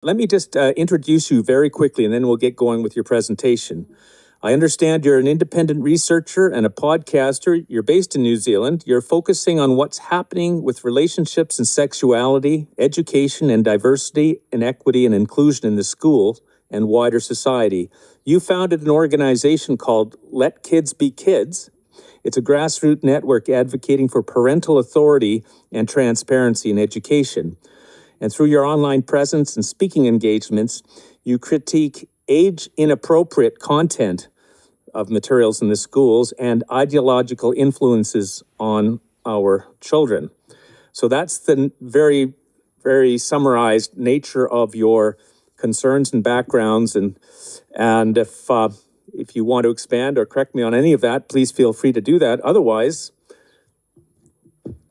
Let me just introduce you very quickly, and then we'll get going with your presentation. I understand you're an independent researcher and a podcaster. You're based in New Zealand. You're focusing on what's happening with relationships and sexuality, education and diversity and equity and inclusion in the school and wider society. You founded an organization called Let Kids Be Kids. It's a grassroots network advocating for parental authority and transparency in education. And through your online presence and speaking engagements, you critique age-inappropriate content of materials in the schools and ideological influences on our children. So that's the very, very summarized nature of your concerns and backgrounds. And if you want to expand or correct me on any of that, please feel free to do that. Otherwise,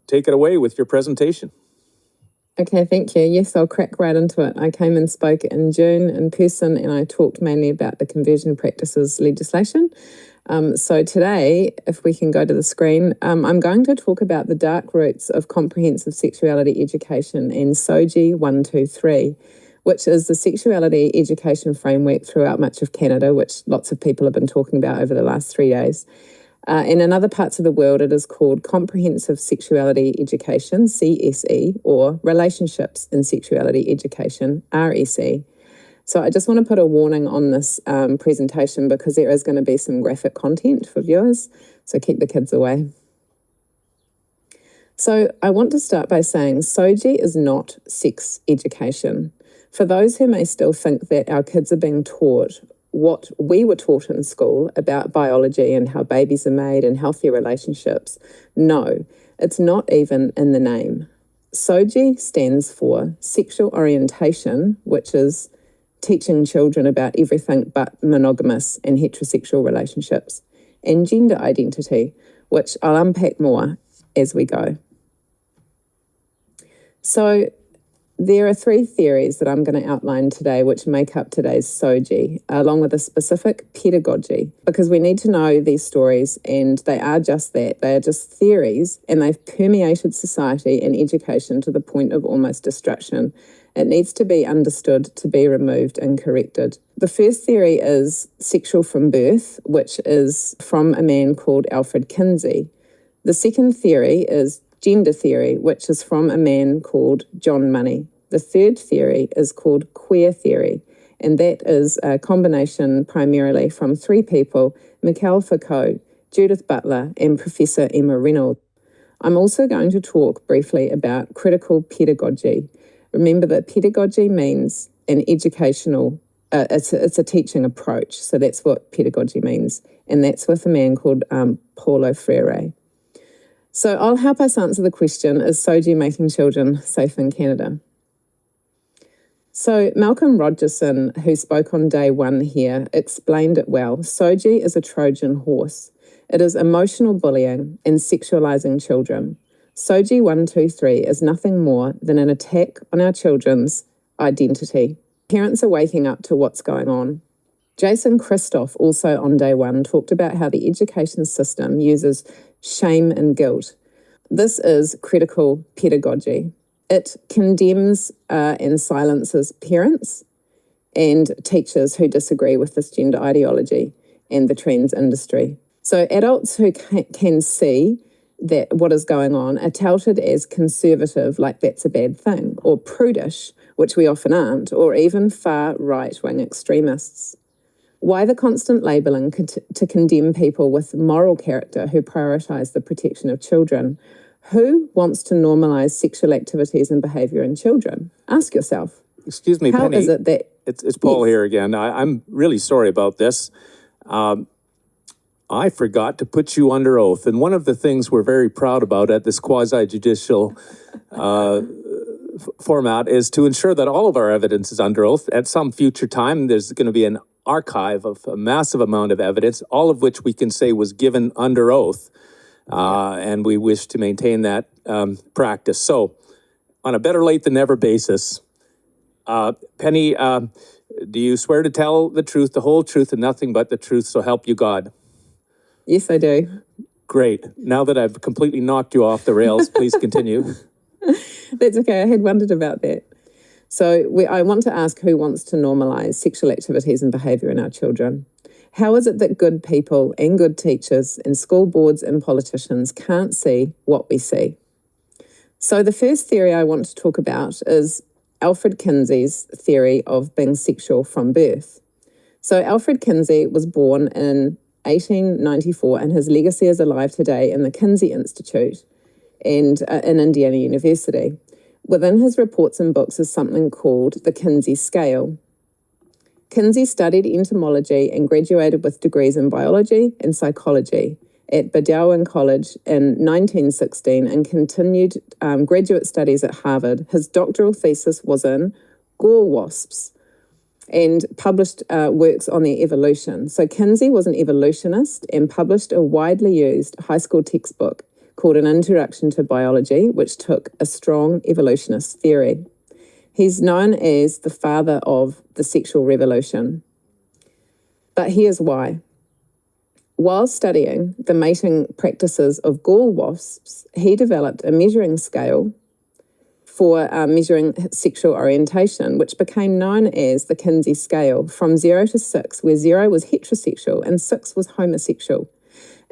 take it away with your presentation. Okay, thank you. Yes, I'll crack right into it. I came and spoke in June in person, and I talked mainly about the conversion practices legislation. So today, if we can go to the screen, I'm going to talk about the dark roots of comprehensive sexuality education and SOGI 123, which is the sexuality education framework throughout much of Canada, which lots of people have been talking about over the last 3 days. In other parts of the world, it is called Comprehensive Sexuality Education, CSE, or Relationships in Sexuality Education, RSE. So I just want to put a warning on this presentation because there is going to be some graphic content for viewers, so keep the kids away. So I want to start by saying SOGI is not sex education. For those who may still think that our kids are being taught what we were taught in school about biology and how babies are made and healthy relationships, no, it's not even in the name. SOGI stands for sexual orientation, which is teaching children about everything but monogamous and heterosexual relationships, and gender identity, which I'll unpack more as we go. So there are 3 theories that I'm going to outline today which make up today's SOGI, along with a specific pedagogy, because we need to know these stories, and they are just that. They are just theories, and they've permeated society and education to the point of almost destruction. It needs to be understood to be removed and corrected. The first theory is sexual from birth, which is from a man called Alfred Kinsey. The second theory is gender theory, which is from a man called John Money. The third theory is called queer theory, and that is a combination primarily from 3 people, Mikhail Foucault, Judith Butler, and Professor Emma Reynolds. I'm also going to talk briefly about critical pedagogy. Remember that pedagogy means an educational, it's a teaching approach, so that's what pedagogy means, and that's with a man called Paulo Freire. So I'll help us answer the question, is SOGI making children safe in Canada? So Malcolm Rogerson, who spoke on day 1 here, explained it well. SOGI is a Trojan horse. It is emotional bullying and sexualizing children. SOGI 123 is nothing more than an attack on our children's identity. Parents are waking up to what's going on. Jason Christoff, also on day 1, talked about how the education system uses shame and guilt. This is critical pedagogy. It condemns and silences parents and teachers who disagree with this gender ideology and the trans industry. So adults who can see that what is going on are touted as conservative, like that's a bad thing, or prudish, which we often aren't, or even far right-wing extremists. Why the constant labelling to condemn people with moral character who prioritise the protection of children? Who wants to normalise sexual activities and behaviour in children? Ask yourself. Excuse me, how Penny. Is it that... It's Paul here again. I'm really sorry about this. I forgot to put you under oath. And one of the things we're very proud about at this quasi-judicial format is to ensure that all of our evidence is under oath. At some future time, there's going to be an archive of a massive amount of evidence, all of which we can say was given under oath. And we wish to maintain that practice. So on a better late than never basis, Penny, do you swear to tell the truth, the whole truth, and nothing but the truth, so help you God? Yes, I do. Great. Now that I've completely knocked you off the rails, please continue. That's okay. I had wondered about that. So I want to ask, who wants to normalise sexual activities and behaviour in our children? How is it that good people and good teachers and school boards and politicians can't see what we see? So the first theory I want to talk about is Alfred Kinsey's theory of being sexual from birth. So Alfred Kinsey was born in 1894, and his legacy is alive today in the Kinsey Institute and in Indiana University. Within his reports and books is something called the Kinsey Scale. Kinsey studied entomology and graduated with degrees in biology and psychology at Bowdoin College in 1916 and continued graduate studies at Harvard. His doctoral thesis was in gall wasps and published works on their evolution. So Kinsey was an evolutionist and published a widely used high school textbook called An Introduction to Biology, which took a strong evolutionist theory. He's known as the father of the sexual revolution. But here's why. While studying the mating practices of gall wasps, he developed a measuring scale for measuring sexual orientation, which became known as the Kinsey scale, from 0 to 6, where 0 was heterosexual and 6 was homosexual.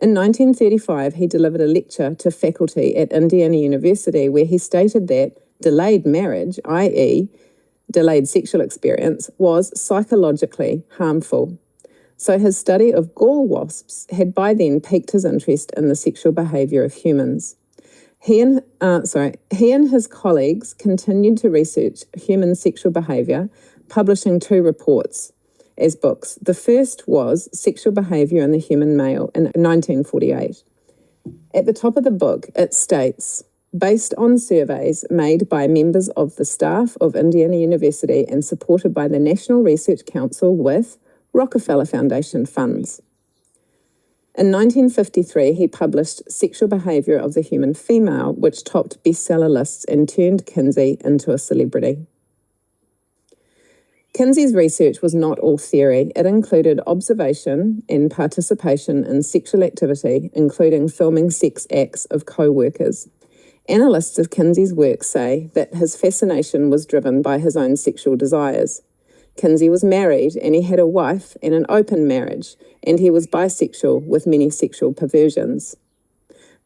In 1935, he delivered a lecture to faculty at Indiana University where he stated that delayed marriage, i.e., delayed sexual experience, was psychologically harmful. So his study of gall wasps had by then piqued his interest in the sexual behaviour of humans. He and his colleagues continued to research human sexual behaviour, publishing 2 reports as books. The first was Sexual Behaviour in the Human Male in 1948. At the top of the book, it states, based on surveys made by members of the staff of Indiana University and supported by the National Research Council with Rockefeller Foundation funds. In 1953, he published Sexual Behaviour of the Human Female, which topped bestseller lists and turned Kinsey into a celebrity. Kinsey's research was not all theory. It included observation and participation in sexual activity, including filming sex acts of co-workers. Analysts of Kinsey's work say that his fascination was driven by his own sexual desires. Kinsey was married and he had a wife and an open marriage, and he was bisexual with many sexual perversions.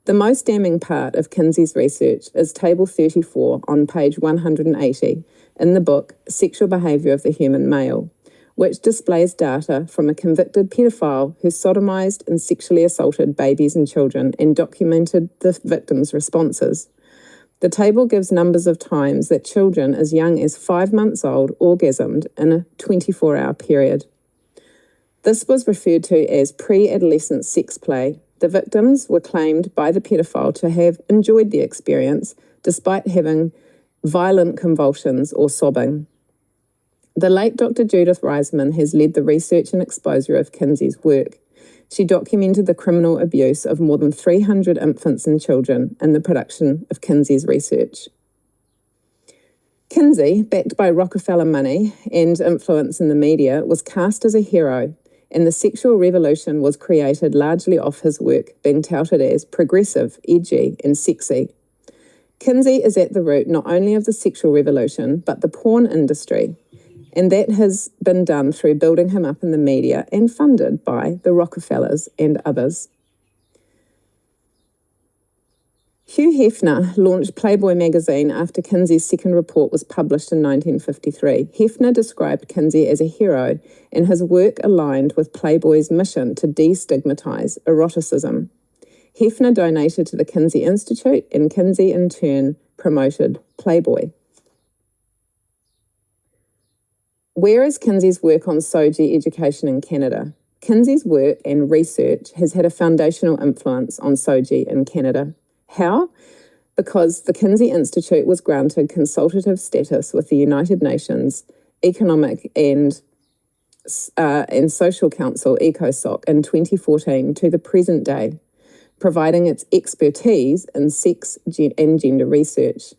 The most damning part of Kinsey's research is Table 34 on page 180 in the book Sexual Behaviour of the Human Male, which displays data from a convicted paedophile who sodomized and sexually assaulted babies and children and documented the victims' responses. The table gives numbers of times that children as young as 5 months old orgasmed in a 24-hour period. This was referred to as pre-adolescent sex play. The victims were claimed by the paedophile to have enjoyed the experience despite having violent convulsions or sobbing. The late Dr. Judith Reisman has led the research and exposure of Kinsey's work. She documented the criminal abuse of more than 300 infants and children in the production of Kinsey's research. Kinsey, backed by Rockefeller money and influence in the media, was cast as a hero, and the sexual revolution was created largely off his work, being touted as progressive, edgy, and sexy. Kinsey is at the root not only of the sexual revolution, but the porn industry, and that has been done through building him up in the media and funded by the Rockefellers and others. Hugh Hefner launched Playboy magazine after Kinsey's second report was published in 1953. Hefner described Kinsey as a hero, and his work aligned with Playboy's mission to destigmatize eroticism. Hefner donated to the Kinsey Institute, and Kinsey in turn promoted Playboy. Where is Kinsey's work on SOGI education in Canada? Kinsey's work and research has had a foundational influence on SOGI in Canada. How? Because the Kinsey Institute was granted consultative status with the United Nations Economic and Social Council, ECOSOC, in 2014 to the present day, providing its expertise in sex and gender research.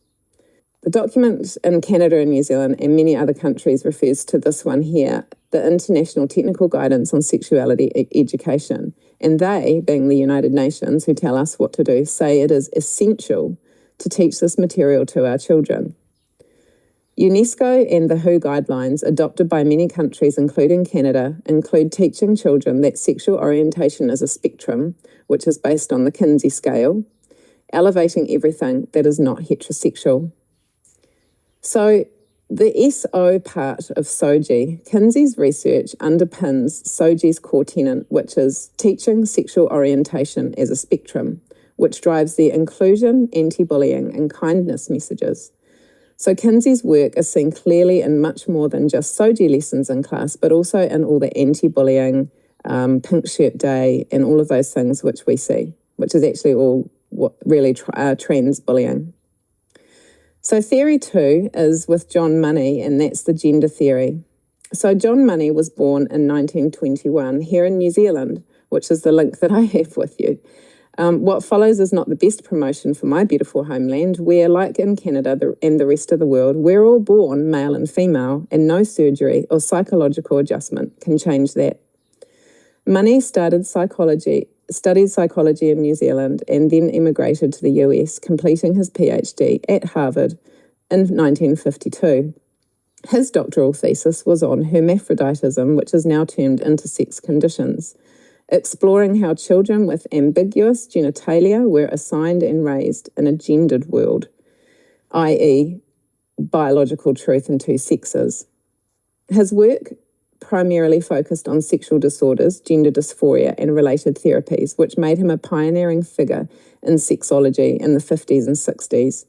The document in Canada and New Zealand and many other countries refers to this one here, the International Technical Guidance on Sexuality Education. And they, being the United Nations, who tell us what to do, say it is essential to teach this material to our children. UNESCO and the WHO guidelines adopted by many countries, including Canada, include teaching children that sexual orientation is a spectrum, which is based on the Kinsey scale, elevating everything that is not heterosexual. So the SO part of SOGI, Kinsey's research underpins SOGI's core tenet, which is teaching sexual orientation as a spectrum, which drives the inclusion, anti-bullying, and kindness messages. So Kinsey's work is seen clearly in much more than just SOGI lessons in class, but also in all the anti-bullying, pink shirt day, and all of those things which we see, which is actually all what really trans bullying. So theory 2 is with John Money, and that's the gender theory. So John Money was born in 1921 here in New Zealand, which is the link that I have with you. What follows is not the best promotion for my beautiful homeland, where, like in Canada and the rest of the world, we're all born male and female, and no surgery or psychological adjustment can change that. Money studied psychology in New Zealand and then immigrated to the US, completing his PhD at Harvard in 1952. His doctoral thesis was on hermaphroditism, which is now termed intersex conditions, exploring how children with ambiguous genitalia were assigned and raised in a gendered world, i.e., biological truth in two sexes. His work primarily focused on sexual disorders, gender dysphoria, and related therapies, which made him a pioneering figure in sexology in the 50s and 60s.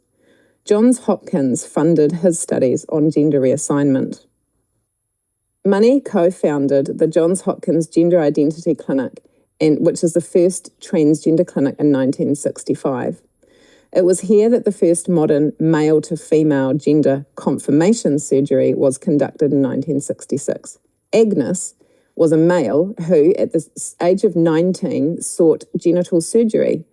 Johns Hopkins funded his studies on gender reassignment. Money co-founded the Johns Hopkins Gender Identity Clinic, which is the first transgender clinic in 1965. It was here that the first modern male-to-female gender confirmation surgery was conducted in 1966. Agnes was a male who, at the age of 19, sought genital surgery.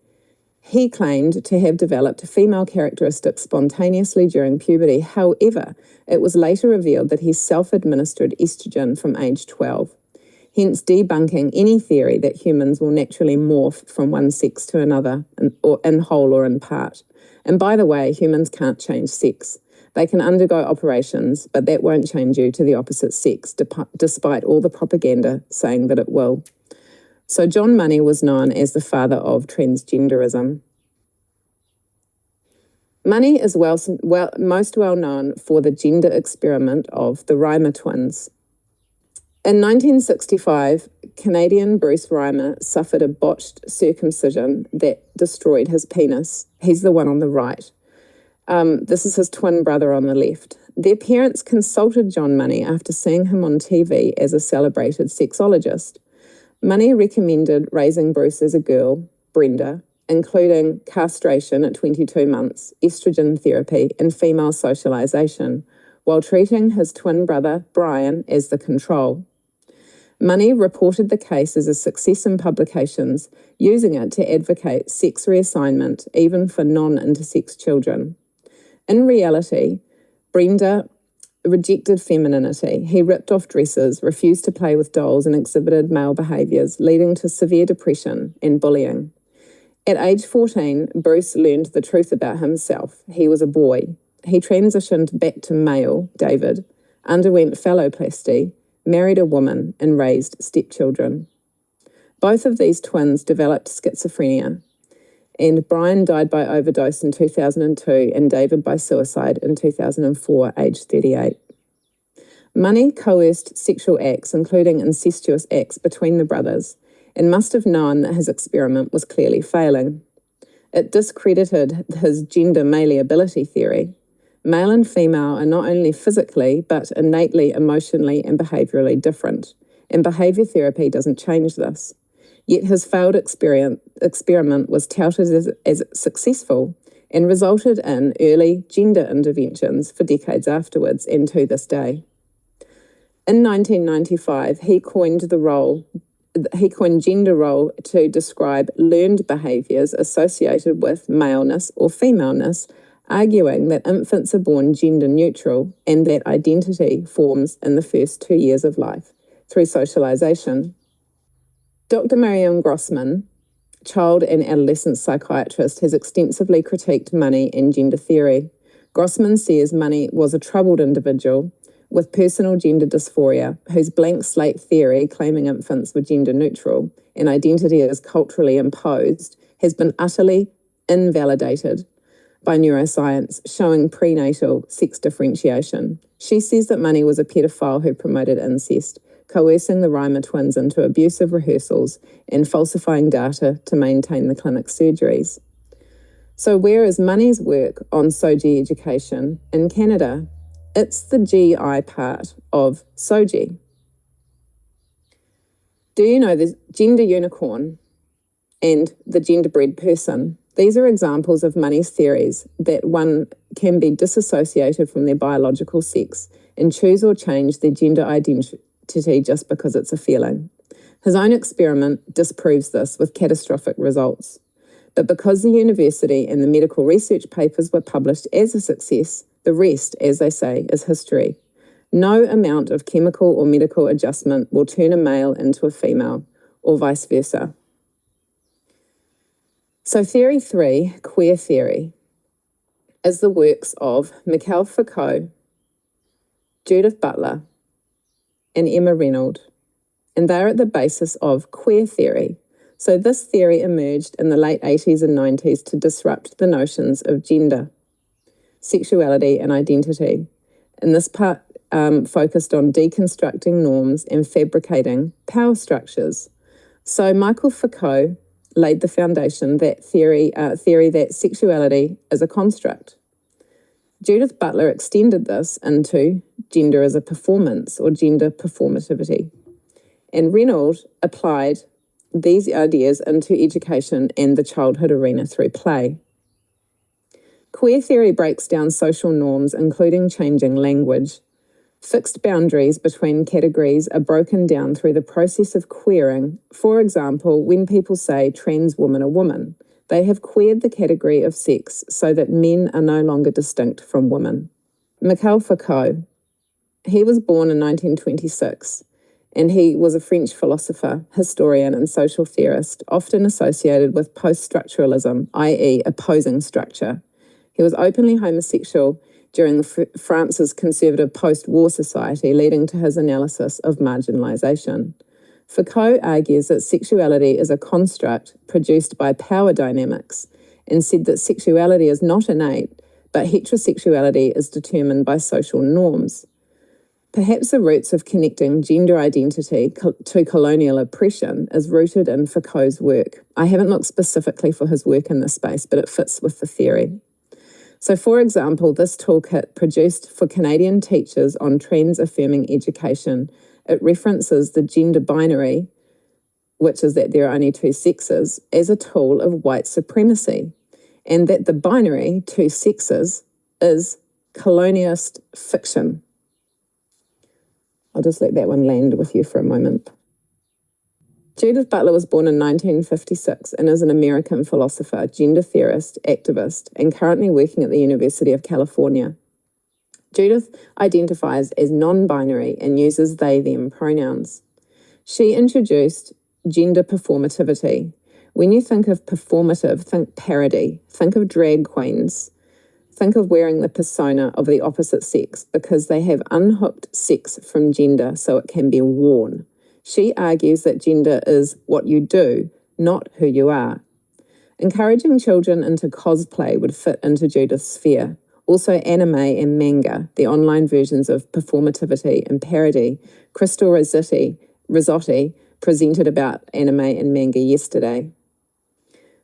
He claimed to have developed female characteristics spontaneously during puberty. However, it was later revealed that he self-administered estrogen from age 12, hence debunking any theory that humans will naturally morph from one sex to another, or in whole or in part. And by the way, humans can't change sex. They can undergo operations, but that won't change you to the opposite sex, despite all the propaganda saying that it will. So John Money was known as the father of transgenderism. Money is most well known for the gender experiment of the Reimer twins. In 1965, Canadian Bruce Reimer suffered a botched circumcision that destroyed his penis. He's the one on the right. This is his twin brother on the left. Their parents consulted John Money after seeing him on TV as a celebrated sexologist. Money recommended raising Bruce as a girl, Brenda, including castration at 22 months, estrogen therapy, and female socialization, while treating his twin brother, Brian, as the control. Money reported the case as a success in publications, using it to advocate sex reassignment, even for non-intersex children. In reality, Brenda rejected femininity. He ripped off dresses, refused to play with dolls, and exhibited male behaviours, leading to severe depression and bullying. At age 14, Bruce learned the truth about himself. He was a boy. He transitioned back to male, David, underwent phalloplasty, married a woman, and raised stepchildren. Both of these twins developed schizophrenia, and Brian died by overdose in 2002 and David by suicide in 2004, aged 38. Money coerced sexual acts, including incestuous acts, between the brothers, and must have known that his experiment was clearly failing. It discredited his gender malleability theory. Male and female are not only physically, but innately, emotionally, and behaviourally different, and behaviour therapy doesn't change this. Yet his failed experiment was touted as successful and resulted in early gender interventions for decades afterwards and to this day. In 1995, he coined gender role to describe learned behaviours associated with maleness or femaleness, arguing that infants are born gender neutral and that identity forms in the first 2 years of life through socialisation. Dr. Marianne Grossman, child and adolescent psychiatrist, has extensively critiqued money and gender theory. Grossman says Money was a troubled individual with personal gender dysphoria, whose blank slate theory, claiming infants were gender neutral and identity is culturally imposed, has been utterly invalidated by neuroscience, showing prenatal sex differentiation. She says that Money was a pedophile who promoted incest, coercing the Reimer twins into abusive rehearsals and falsifying data to maintain the clinic's surgeries. So where is Money's work on SOGI education in Canada? It's the GI part of SOGI. Do you know the gender unicorn and the genderbread person? These are examples of Money's theories that one can be disassociated from their biological sex and choose or change their gender identity just because it's a feeling. His own experiment disproves this with catastrophic results. But because the university and the medical research papers were published as a success, the rest, as they say, is history. No amount of chemical or medical adjustment will turn a male into a female, or vice versa. So theory 3, queer theory, is the works of Michel Foucault, Judith Butler, and Emma Reynolds, and they're at the basis of queer theory. So this theory emerged in the late 80s and 90s to disrupt the notions of gender, sexuality, and identity. And this part focused on deconstructing norms and fabricating power structures. So Michel Foucault laid the foundation that theory that sexuality is a construct. Judith Butler extended this into gender as a performance or gender performativity. And Reynolds applied these ideas into education and the childhood arena through play. Queer theory breaks down social norms, including changing language. Fixed boundaries between categories are broken down through the process of queering. For example, when people say trans woman or woman, they have queered the category of sex so that men are no longer distinct from women. Michel Foucault, he was born in 1926, and he was a French philosopher, historian, and social theorist, often associated with post-structuralism, i.e. opposing structure. He was openly homosexual during France's conservative post-war society, leading to his analysis of marginalisation. Foucault argues that sexuality is a construct produced by power dynamics and said that sexuality is not innate, but heterosexuality is determined by social norms. Perhaps the roots of connecting gender identity to colonial oppression is rooted in Foucault's work. I haven't looked specifically for his work in this space, but it fits with the theory. So, for example, this toolkit produced for Canadian teachers on trans-affirming education, it references the gender binary, which is that there are only two sexes, as a tool of white supremacy, and that the binary, two sexes, is colonialist fiction. I'll just let that one land with you for a moment. Judith Butler was born in 1956 and is an American philosopher, gender theorist, activist, and currently working at the University of California. Judith identifies as non-binary and uses they/them pronouns. She introduced gender performativity. When you think of performative, think parody, think of drag queens, think of wearing the persona of the opposite sex because they have unhooked sex from gender so it can be worn. She argues that gender is what you do, not who you are. Encouraging children into cosplay would fit into Judith's sphere. Also anime and manga, the online versions of performativity and parody. Crystal Rizzotti presented about anime and manga yesterday.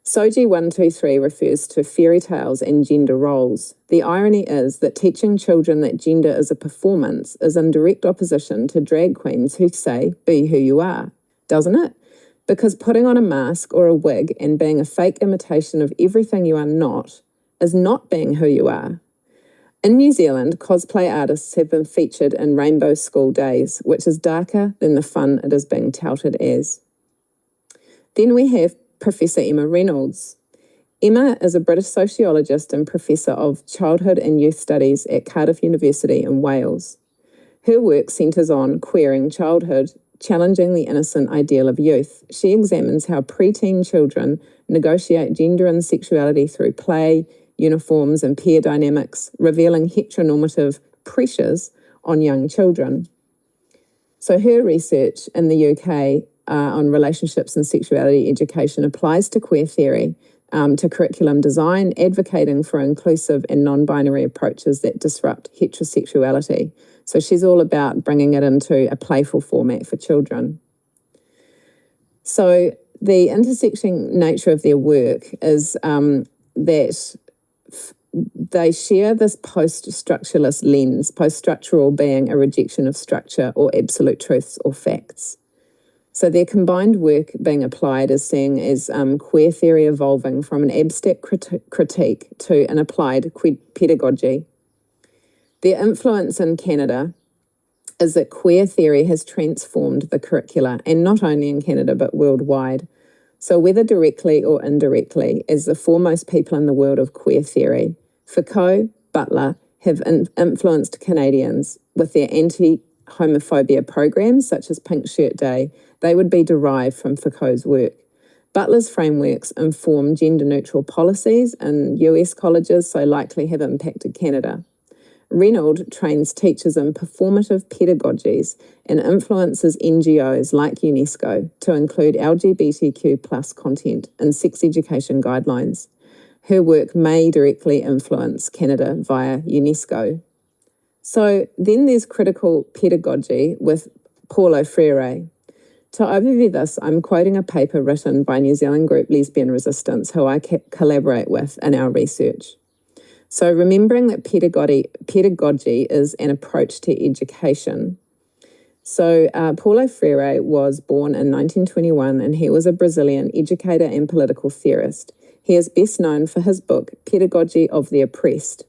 SOGI 123 refers to fairy tales and gender roles. The irony is that teaching children that gender is a performance is in direct opposition to drag queens who say, be who you are, doesn't it? Because putting on a mask or a wig and being a fake imitation of everything you are not is not being who you are. In New Zealand, cosplay artists have been featured in Rainbow School Days, which is darker than the fun it is being touted as. Then we have Professor Emma Reynolds. Emma is a British sociologist and Professor of Childhood and Youth Studies at Cardiff University in Wales. Her work centres on queering childhood, challenging the innocent ideal of youth. She examines how preteen children negotiate gender and sexuality through play, uniforms, and peer dynamics, revealing heteronormative pressures on young children. So her research in the UK on relationships and sexuality education applies to queer theory, to curriculum design, advocating for inclusive and non-binary approaches that disrupt heterosexuality. So she's all about bringing it into a playful format for children. So the intersecting nature of their work is that they share this post-structuralist lens, post-structural being a rejection of structure or absolute truths or facts. So their combined work being applied is seen as queer theory evolving from an abstract critique to an applied pedagogy. Their influence in Canada is that queer theory has transformed the curricula, and not only in Canada but worldwide. So whether directly or indirectly, as the foremost people in the world of queer theory, Foucault, Butler have influenced Canadians with their anti-homophobia programs such as Pink Shirt Day. They would be derived from Foucault's work. Butler's frameworks inform gender-neutral policies in US colleges, so likely have impacted Canada. Reynolds trains teachers in performative pedagogies and influences NGOs like UNESCO to include LGBTQ+ content in sex education guidelines. Her work may directly influence Canada via UNESCO. So then there's critical pedagogy with Paulo Freire. To overview this, I'm quoting a paper written by New Zealand group Lesbian Resistance, who I collaborate with in our research. So remembering that pedagogy is an approach to education. So Paulo Freire was born in 1921, and he was a Brazilian educator and political theorist. He is best known for his book, Pedagogy of the Oppressed,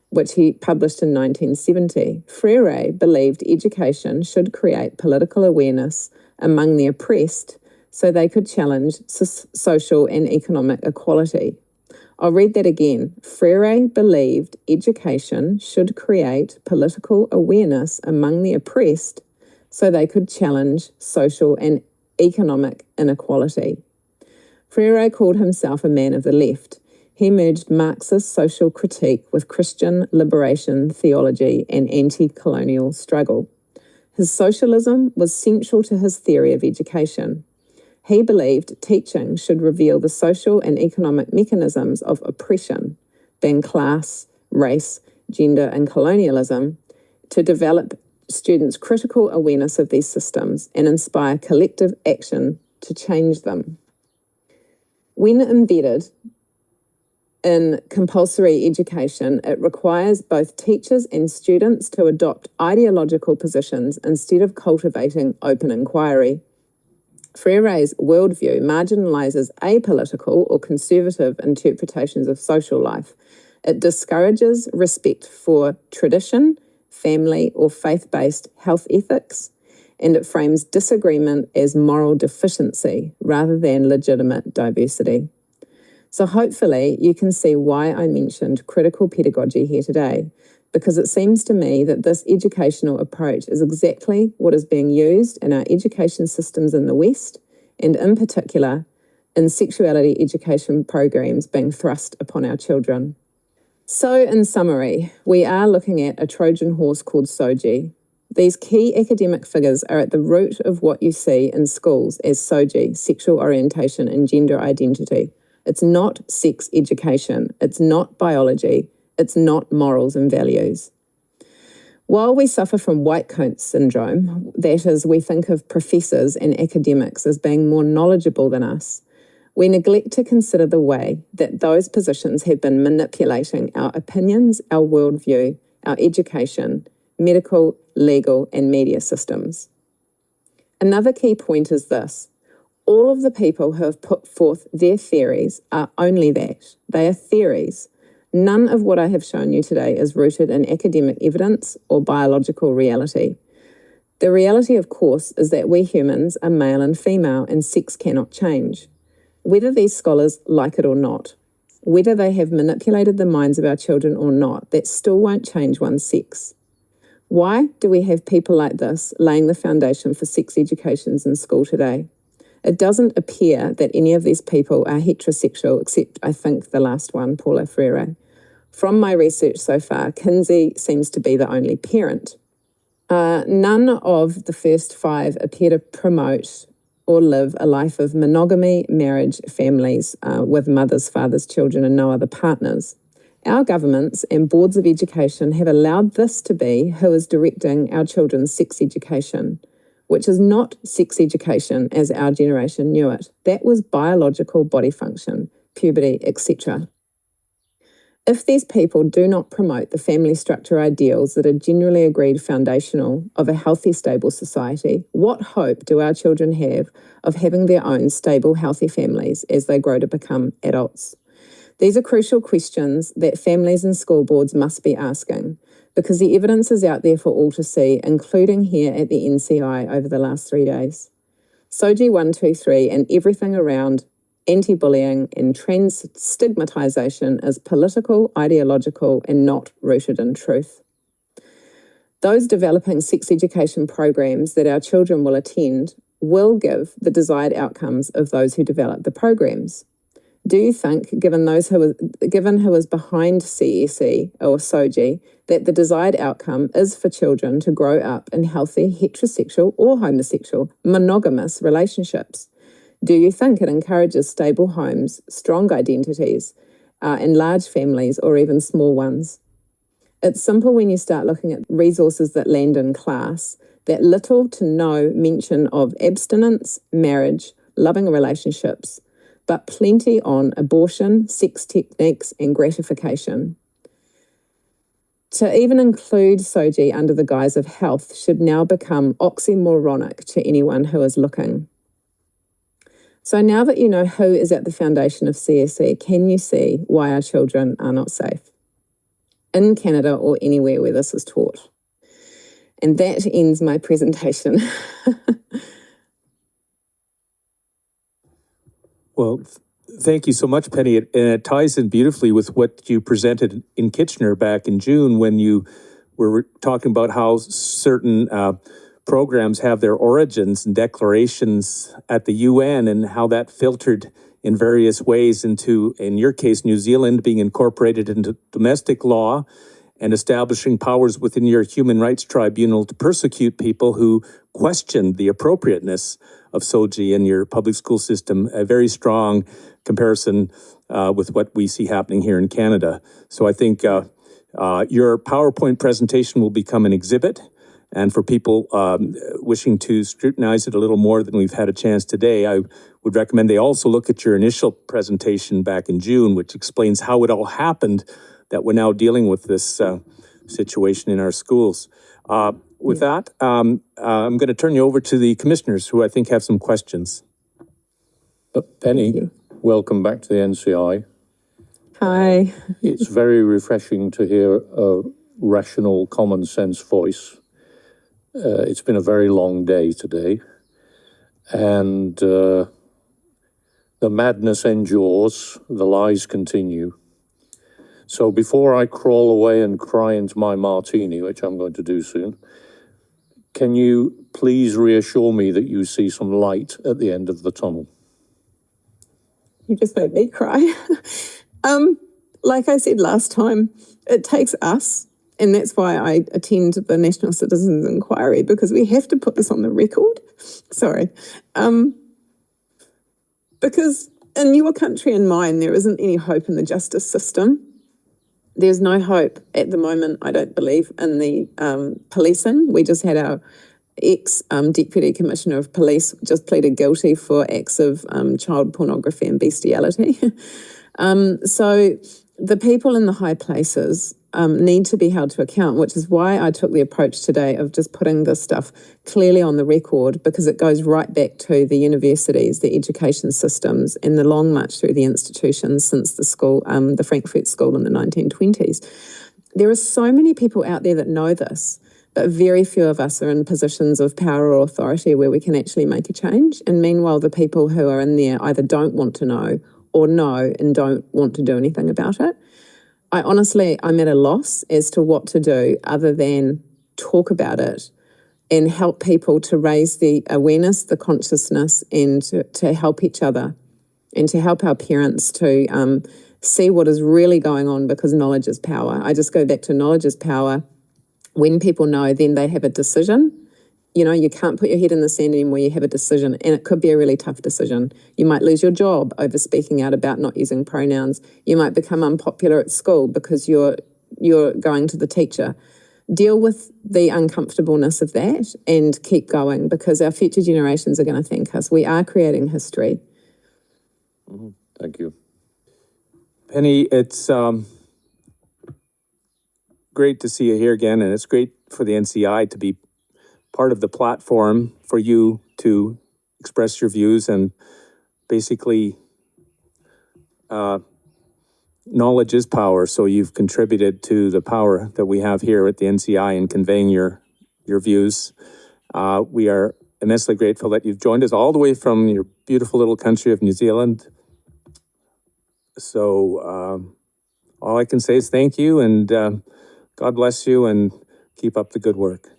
which he published in 1970. Freire believed education should create political awareness among the oppressed so they could challenge social and economic equality. I'll read that again. Freire believed education should create political awareness among the oppressed so they could challenge social and economic inequality. Freire called himself a man of the left. He merged Marxist social critique with Christian liberation theology and anti-colonial struggle. His socialism was central to his theory of education. He believed teaching should reveal the social and economic mechanisms of oppression, being class, race, gender, and colonialism, to develop students' critical awareness of these systems and inspire collective action to change them. When embedded in compulsory education, it requires both teachers and students to adopt ideological positions instead of cultivating open inquiry. Freire's worldview marginalizes apolitical or conservative interpretations of social life. It discourages respect for tradition, family, or faith-based health ethics, and it frames disagreement as moral deficiency rather than legitimate diversity. So hopefully you can see why I mentioned critical pedagogy here today, because it seems to me that this educational approach is exactly what is being used in our education systems in the West, and in particular in sexuality education programs being thrust upon our children. So in summary, we are looking at a Trojan horse called SOGI. These key academic figures are at the root of what you see in schools as SOGI, sexual orientation and gender identity. It's not sex education, it's not biology, it's not morals and values. While we suffer from white coat syndrome, that is, we think of professors and academics as being more knowledgeable than us, we neglect to consider the way that those positions have been manipulating our opinions, our worldview, our education, medical, legal, and media systems. Another key point is this. All of the people who have put forth their theories are only that. They are theories. None of what I have shown you today is rooted in academic evidence or biological reality. The reality, of course, is that we humans are male and female, and sex cannot change. Whether these scholars like it or not, whether they have manipulated the minds of our children or not, that still won't change one's sex. Why do we have people like this laying the foundation for sex educations in school today? It doesn't appear that any of these people are heterosexual, except I think the last one, Paula Freire. From my research so far, Kinsey seems to be the only parent. None of the first 5 appear to promote or live a life of monogamy, marriage, families with mothers, fathers, children, and no other partners. Our governments and boards of education have allowed this to be who is directing our children's sex education, which is not sex education as our generation knew it. That was biological body function, puberty, etc. If these people do not promote the family structure ideals that are generally agreed foundational of a healthy, stable society, what hope do our children have of having their own stable, healthy families as they grow to become adults? These are crucial questions that families and school boards must be asking, because the evidence is out there for all to see, including here at the NCI over the last 3 days. SOGI 123 and everything around anti-bullying and trans stigmatization is political, ideological, and not rooted in truth. Those developing sex education programs that our children will attend will give the desired outcomes of those who develop the programs. Do you think, given who is behind CSE or SOGI, that the desired outcome is for children to grow up in healthy heterosexual or homosexual monogamous relationships? Do you think it encourages stable homes, strong identities, and large families or even small ones? It's simple when you start looking at resources that land in class, that little to no mention of abstinence, marriage, loving relationships, but plenty on abortion, sex techniques, and gratification. To even include SOGI under the guise of health should now become oxymoronic to anyone who is looking. So now that you know who is at the foundation of CSE, can you see why our children are not safe in Canada or anywhere where this is taught? And that ends my presentation. Well, thank you so much, Penny. And it ties in beautifully with what you presented in Kitchener back in June when you were talking about how certain programs have their origins and declarations at the UN and how that filtered in various ways into, in your case, New Zealand being incorporated into domestic law and establishing powers within your human rights tribunal to persecute people who questioned the appropriateness of SOGI in your public school system, a very strong comparison with what we see happening here in Canada. So I think your PowerPoint presentation will become an exhibit, and for people wishing to scrutinize it a little more than we've had a chance today, I would recommend they also look at your initial presentation back in June, which explains how it all happened that we're now dealing with this situation in our schools. With that, I'm going to turn you over to the commissioners who I think have some questions. Penny, welcome back to the NCI. Hi. It's very refreshing to hear a rational, common sense voice. It's been a very long day today, and the madness endures, the lies continue. So before I crawl away and cry into my martini, which I'm going to do soon, can you please reassure me that you see some light at the end of the tunnel? You just made me cry. Like I said last time, it takes us, and that's why I attend the National Citizens Inquiry, because we have to put this on the record. Sorry. Because in your country and mine, there isn't any hope in the justice system. There's no hope at the moment, I don't believe, in the policing. We just had our ex-Deputy Commissioner of Police just pleaded guilty for acts of child pornography and bestiality. So the people in the high places need to be held to account, which is why I took the approach today of just putting this stuff clearly on the record, because it goes right back to the universities, the education systems, and the long march through the institutions since the school, the Frankfurt School in the 1920s. There are so many people out there that know this, but very few of us are in positions of power or authority where we can actually make a change. And meanwhile, the people who are in there either don't want to know or know and don't want to do anything about it. I'm at a loss as to what to do other than talk about it, and help people to raise the awareness, the consciousness, and to help each other and to help our parents to see what is really going on, because knowledge is power. I just go back to knowledge is power. When people know, then they have a decision. You know, you can't put your head in the sand anymore. You have a decision, and it could be a really tough decision. You might lose your job over speaking out about not using pronouns. You might become unpopular at school because you're going to the teacher. Deal with the uncomfortableness of that and keep going, because our future generations are going to thank us. We are creating history. Mm-hmm. Thank you. Penny, it's great to see you here again, and it's great for the NCI to be part of the platform for you to express your views and basically knowledge is power, so you've contributed to the power that we have here at the NCI in conveying your views. We are immensely grateful that you've joined us all the way from your beautiful little country of New Zealand. So all I can say is thank you, and God bless you, and keep up the good work.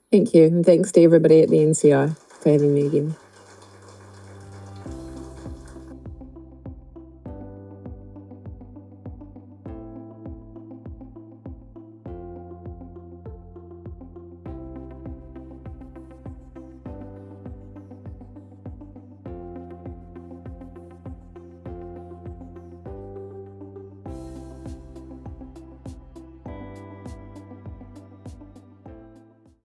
Thank you, and thanks to everybody at the NCI for having me again.